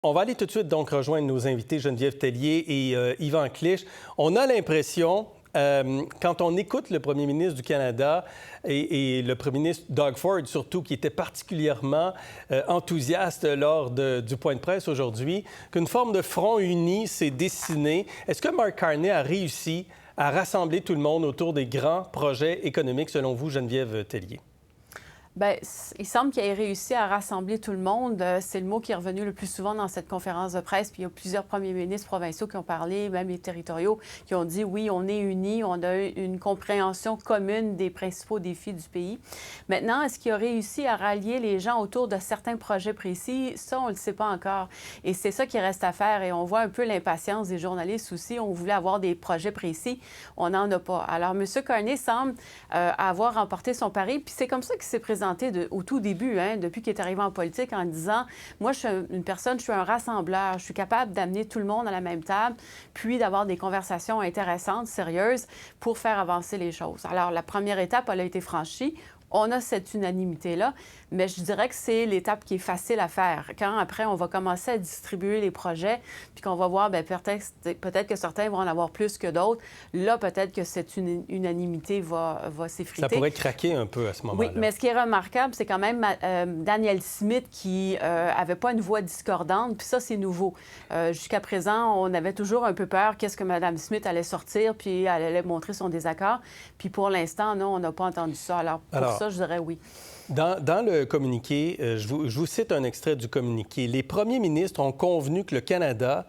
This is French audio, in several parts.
On va aller tout de suite donc rejoindre nos invités Geneviève Tellier et Yvan Clich. On a l'impression, quand on écoute le premier ministre du Canada et le premier ministre Doug Ford surtout, qui était particulièrement enthousiaste lors du point de presse aujourd'hui, qu'une forme de front uni s'est dessinée. Est-ce que Mark Carney a réussi à rassembler tout le monde autour des grands projets économiques, selon vous, Geneviève Tellier? Bien, il semble qu'il ait réussi à rassembler tout le monde. C'est le mot qui est revenu le plus souvent dans cette conférence de presse. Puis il y a plusieurs premiers ministres provinciaux qui ont parlé, même les territoriaux, qui ont dit oui, on est unis, on a une compréhension commune des principaux défis du pays. Maintenant, est-ce qu'il a réussi à rallier les gens autour de certains projets précis? Ça, on ne le sait pas encore. Et c'est ça qui reste à faire. Et on voit un peu l'impatience des journalistes aussi. On voulait avoir des projets précis. On n'en a pas. Alors, M. Carney semble avoir remporté son pari. Puis c'est comme ça qu'il s'est présenté au tout début, depuis qu'il est arrivé en politique, en disant « Moi, je suis une personne, je suis un rassembleur. Je suis capable d'amener tout le monde à la même table, puis d'avoir des conversations intéressantes, sérieuses, pour faire avancer les choses. » Alors, la première étape, elle a été franchie. On a cette unanimité-là, mais je dirais que c'est l'étape qui est facile à faire. Quand après, on va commencer à distribuer les projets, puis qu'on va voir, bien, peut-être que certains vont en avoir plus que d'autres, là, peut-être que cette unanimité va s'effriter. Ça pourrait craquer un peu à ce moment-là. Oui, mais ce qui est remarquable, c'est quand même Danielle Smith qui avait pas une voix discordante, puis ça, c'est nouveau. Jusqu'à présent, on avait toujours un peu peur qu'est-ce que Mme Smith allait sortir, puis elle allait montrer son désaccord. Puis pour l'instant, non, on n'a pas entendu ça. Alors, ça, je dirais oui. Dans le communiqué, je vous cite un extrait du communiqué. Les premiers ministres ont convenu que le Canada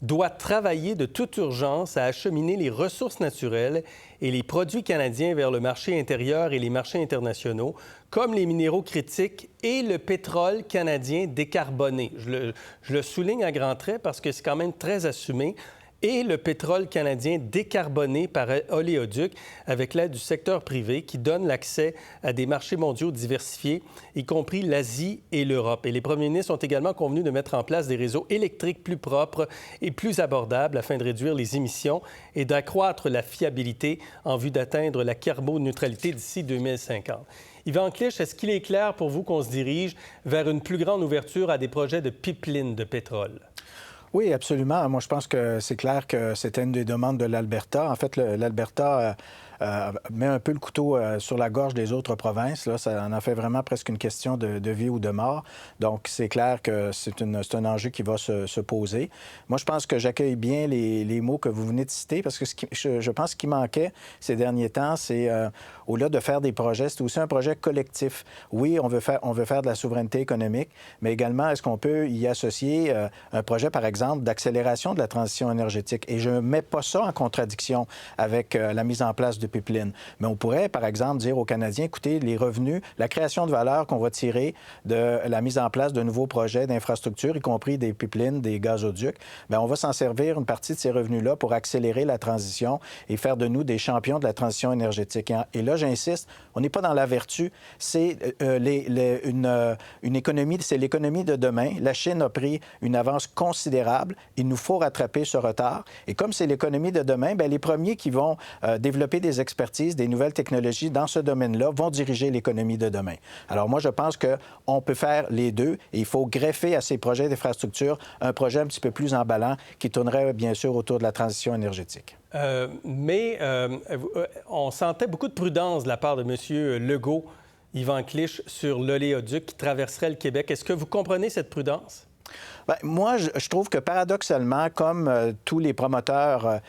doit travailler de toute urgence à acheminer les ressources naturelles et les produits canadiens vers le marché intérieur et les marchés internationaux, comme les minéraux critiques et le pétrole canadien décarboné. Je le souligne à grands traits parce que c'est quand même très assumé. Et le pétrole canadien décarboné par oléoduc avec l'aide du secteur privé qui donne l'accès à des marchés mondiaux diversifiés, y compris l'Asie et l'Europe. Et les premiers ministres ont également convenu de mettre en place des réseaux électriques plus propres et plus abordables afin de réduire les émissions et d'accroître la fiabilité en vue d'atteindre la carboneutralité d'ici 2050. Yvan Clich, est-ce qu'il est clair pour vous qu'on se dirige vers une plus grande ouverture à des projets de pipeline de pétrole? Oui, absolument. Moi, je pense que c'est clair que c'était une des demandes de l'Alberta. En fait, l'Alberta met un peu le couteau sur la gorge des autres provinces. Là, ça en a fait vraiment presque une question de vie ou de mort. Donc, c'est clair que c'est un enjeu qui va se poser. Moi, je pense que j'accueille bien les mots que vous venez de citer parce que je pense qu'il manquait ces derniers temps, c'est au-delà de faire des projets, c'est aussi un projet collectif. Oui, on veut faire de la souveraineté économique, mais également, est-ce qu'on peut y associer un projet, par exemple, d'accélération de la transition énergétique? Et je ne mets pas ça en contradiction avec la mise en place de pipelines. Mais on pourrait, par exemple, dire aux Canadiens, écoutez, les revenus, la création de valeur qu'on va tirer de la mise en place de nouveaux projets d'infrastructures, y compris des pipelines, des gazoducs, bien, on va s'en servir une partie de ces revenus-là pour accélérer la transition et faire de nous des champions de la transition énergétique. Et là, j'insiste, on n'est pas dans la vertu, c'est une économie, c'est l'économie de demain. La Chine a pris une avance considérable. Il nous faut rattraper ce retard. Et comme c'est l'économie de demain, bien, les premiers qui vont développer des expertises, des nouvelles technologies dans ce domaine-là vont diriger l'économie de demain. Alors moi, je pense qu'on peut faire les deux et il faut greffer à ces projets d'infrastructure un projet un petit peu plus emballant qui tournerait bien sûr autour de la transition énergétique. On sentait beaucoup de prudence de la part de M. Legault, Yvan Clich, sur l'oléoduc qui traverserait le Québec. Est-ce que vous comprenez cette prudence? Bien, moi, je trouve que paradoxalement, comme tous les promoteurs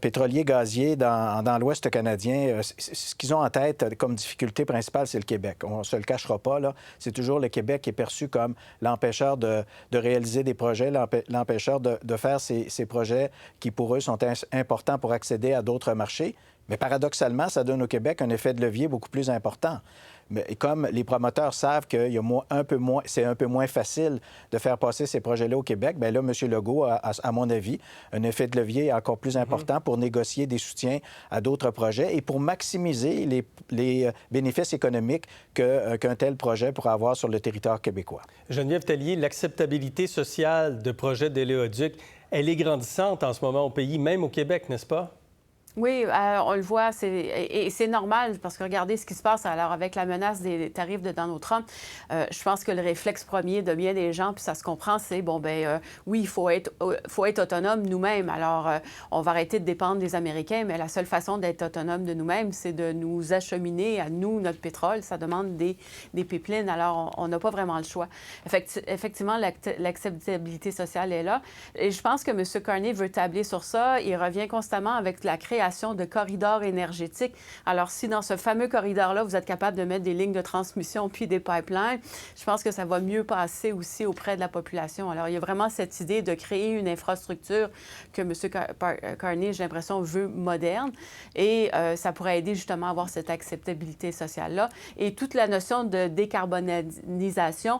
pétroliers, gaziers dans l'Ouest canadien, ce qu'ils ont en tête comme difficulté principale, c'est le Québec. On ne se le cachera pas, là. C'est toujours le Québec qui est perçu comme l'empêcheur de réaliser des projets, l'empêcheur de faire ces projets qui, pour eux, sont importants pour accéder à d'autres marchés. Mais paradoxalement, ça donne au Québec un effet de levier beaucoup plus important. Mais comme les promoteurs savent que c'est un peu moins facile de faire passer ces projets-là au Québec, bien là, M. Legault a, à mon avis, un effet de levier encore plus important pour négocier des soutiens à d'autres projets et pour maximiser les bénéfices économiques qu'un tel projet pourra avoir sur le territoire québécois. Geneviève Tellier, l'acceptabilité sociale de projets d'éléoduc, elle est grandissante en ce moment au pays, même au Québec, n'est-ce pas? Oui, on le voit, et c'est normal parce que regardez ce qui se passe alors avec la menace des tarifs de Donald Trump. Je pense que le réflexe premier de bien des gens, puis ça se comprend, c'est oui, il faut être autonome nous-mêmes. Alors, on va arrêter de dépendre des Américains, mais la seule façon d'être autonome de nous-mêmes, c'est de nous acheminer à nous notre pétrole. Ça demande des pipelines. Alors, on n'a pas vraiment le choix. Effectivement, l'acceptabilité sociale est là. Et je pense que M. Carney veut tabler sur ça. Il revient constamment avec la création de corridors énergétiques. Alors, si dans ce fameux corridor-là, vous êtes capable de mettre des lignes de transmission puis des pipelines, je pense que ça va mieux passer aussi auprès de la population. Alors, il y a vraiment cette idée de créer une infrastructure que M. Carney, j'ai l'impression, veut moderne et ça pourrait aider justement à avoir cette acceptabilité sociale-là. Et toute la notion de décarbonisation,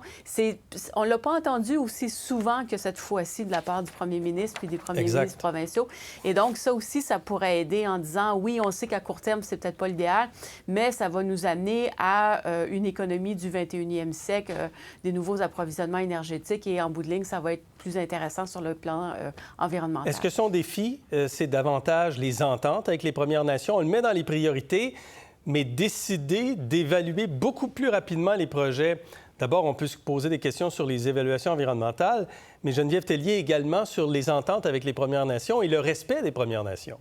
on ne l'a pas entendu aussi souvent que cette fois-ci de la part du premier ministre puis des premiers ministres provinciaux. Et donc, ça aussi, ça pourrait aider en disant, oui, on sait qu'à court terme, c'est peut-être pas l'idéal, mais ça va nous amener à une économie du 21e siècle, des nouveaux approvisionnements énergétiques et en bout de ligne, ça va être plus intéressant sur le plan environnemental. Est-ce que son défi, c'est davantage les ententes avec les Premières Nations? On le met dans les priorités, mais décider d'évaluer beaucoup plus rapidement les projets. D'abord, on peut se poser des questions sur les évaluations environnementales, mais Geneviève Tellier également sur les ententes avec les Premières Nations et le respect des Premières Nations.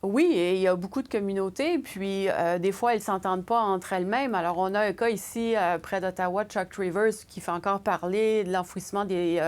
Oui, et il y a beaucoup de communautés, puis des fois, elles ne s'entendent pas entre elles-mêmes. Alors, on a un cas ici, près d'Ottawa, Chuck Rivers, qui fait encore parler de l'enfouissement des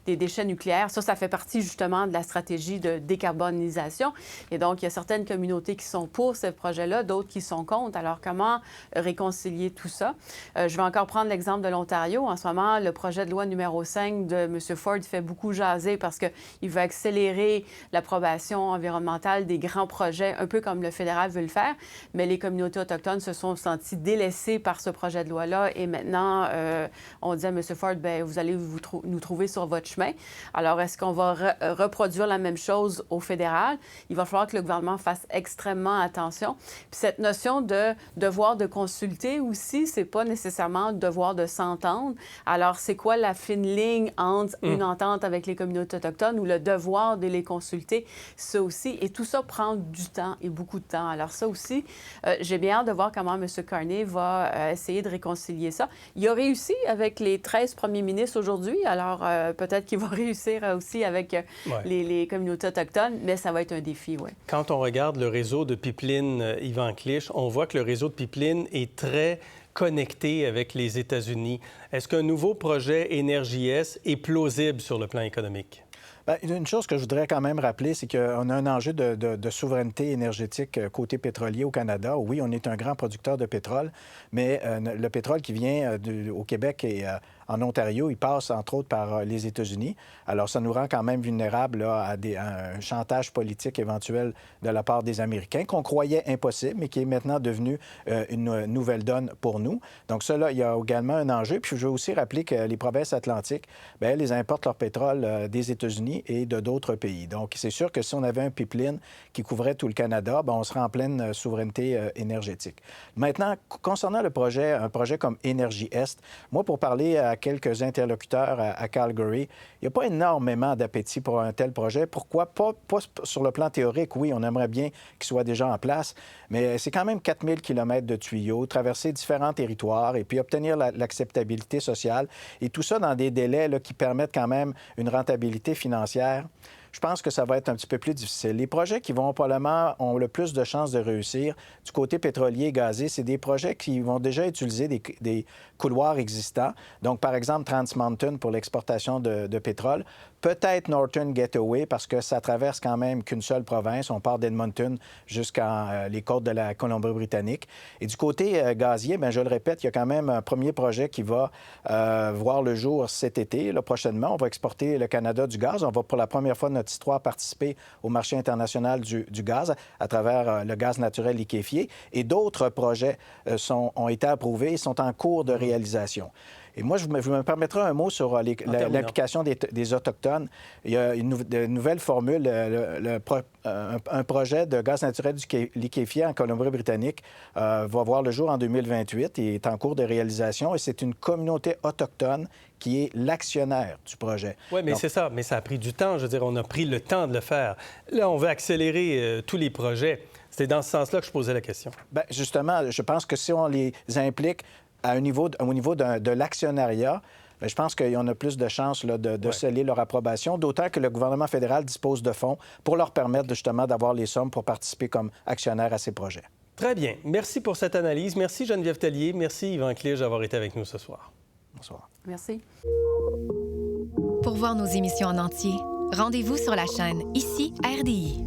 déchets nucléaires. Ça fait partie justement de la stratégie de décarbonisation. Et donc, il y a certaines communautés qui sont pour ce projet-là, d'autres qui sont contre. Alors, comment réconcilier tout ça? Je vais encore prendre l'exemple de l'Ontario. En ce moment, le projet de loi numéro 5 de M. Ford fait beaucoup jaser parce qu'il veut accélérer l'approbation environnementale des grands projets, un peu comme le fédéral veut le faire, mais les communautés autochtones se sont senties délaissées par ce projet de loi-là et maintenant, on dit à M. Ford, bien, vous allez nous trouver sur votre chemin. Alors, est-ce qu'on va reproduire la même chose au fédéral? Il va falloir que le gouvernement fasse extrêmement attention. Puis cette notion de devoir de consulter aussi, c'est pas nécessairement devoir de s'entendre. Alors, c'est quoi la fine ligne entre une entente avec les communautés autochtones ou le devoir de les consulter? Ça aussi, et tout ça prend du temps et beaucoup de temps. Alors ça aussi, j'ai bien hâte de voir comment M. Carney va essayer de réconcilier ça. Il a réussi avec les 13 premiers ministres aujourd'hui, alors peut-être qu'il va réussir aussi avec les communautés autochtones, mais ça va être un défi, oui. Quand on regarde le réseau de pipeline Yvan Clich, on voit que le réseau de pipeline est très connecté avec les États-Unis. Est-ce qu'un nouveau projet Énergie-Est est plausible sur le plan économique? Bien, une chose que je voudrais quand même rappeler, c'est qu'on a un enjeu de souveraineté énergétique côté pétrolier au Canada. Oui, on est un grand producteur de pétrole, mais le pétrole qui vient au Québec et en Ontario, il passe entre autres par les États-Unis. Alors, ça nous rend quand même vulnérables là, à un chantage politique éventuel de la part des Américains qu'on croyait impossible, mais qui est maintenant devenu une nouvelle donne pour nous. Donc, ça, là, il y a également un enjeu. Puis, je veux aussi rappeler que les provinces atlantiques, bien, elles importent leur pétrole des États-Unis et de d'autres pays. Donc, c'est sûr que si on avait un pipeline qui couvrait tout le Canada, bien, on serait en pleine souveraineté énergétique. Maintenant, concernant un projet comme Énergie-Est, moi, pour parler à quelques interlocuteurs à Calgary, il n'y a pas énormément d'appétit pour un tel projet. Pourquoi? Pas sur le plan théorique, oui, on aimerait bien qu'il soit déjà en place, mais c'est quand même 4000 km de tuyaux, traverser différents territoires et puis obtenir l'acceptabilité sociale. Et tout ça dans des délais là, qui permettent quand même une rentabilité financière. Je pense que ça va être un petit peu plus difficile. Les projets qui vont probablement ont le plus de chances de réussir du côté pétrolier et gazé, c'est des projets qui vont déjà utiliser des couloirs existants. Donc, par exemple, Trans Mountain pour l'exportation de pétrole. Peut-être Northern Gateway parce que ça traverse quand même qu'une seule province. On part d'Edmonton jusqu'à les côtes de la Colombie-Britannique. Et du côté gazier, bien, je le répète, il y a quand même un premier projet qui va voir le jour cet été. Là, prochainement, on va exporter le Canada du gaz. On va pour la première fois de notre histoire participer au marché international du gaz à travers le gaz naturel liquéfié. Et d'autres projets ont été approuvés et sont en cours de réalisation. Et moi, je me permettrai un mot sur l'implication des Autochtones. Il y a une nouvelle formule, un projet de gaz naturel du liquéfié en Colombie-Britannique va voir le jour en 2028 et est en cours de réalisation. Et c'est une communauté autochtone qui est l'actionnaire du projet. Oui, mais c'est ça. Mais ça a pris du temps. Je veux dire, on a pris le temps de le faire. Là, on veut accélérer tous les projets. C'est dans ce sens-là que je posais la question. Bien, justement, je pense que si on les implique au niveau de l'actionnariat, bien, je pense qu'il y en a plus de chances là, de sceller leur approbation, d'autant que le gouvernement fédéral dispose de fonds pour leur permettre justement d'avoir les sommes pour participer comme actionnaire à ces projets. Très bien. Merci pour cette analyse. Merci Geneviève Tellier. Merci Yvan Clige d'avoir été avec nous ce soir. Bonsoir. Merci. Pour voir nos émissions en entier, rendez-vous sur la chaîne Ici RDI.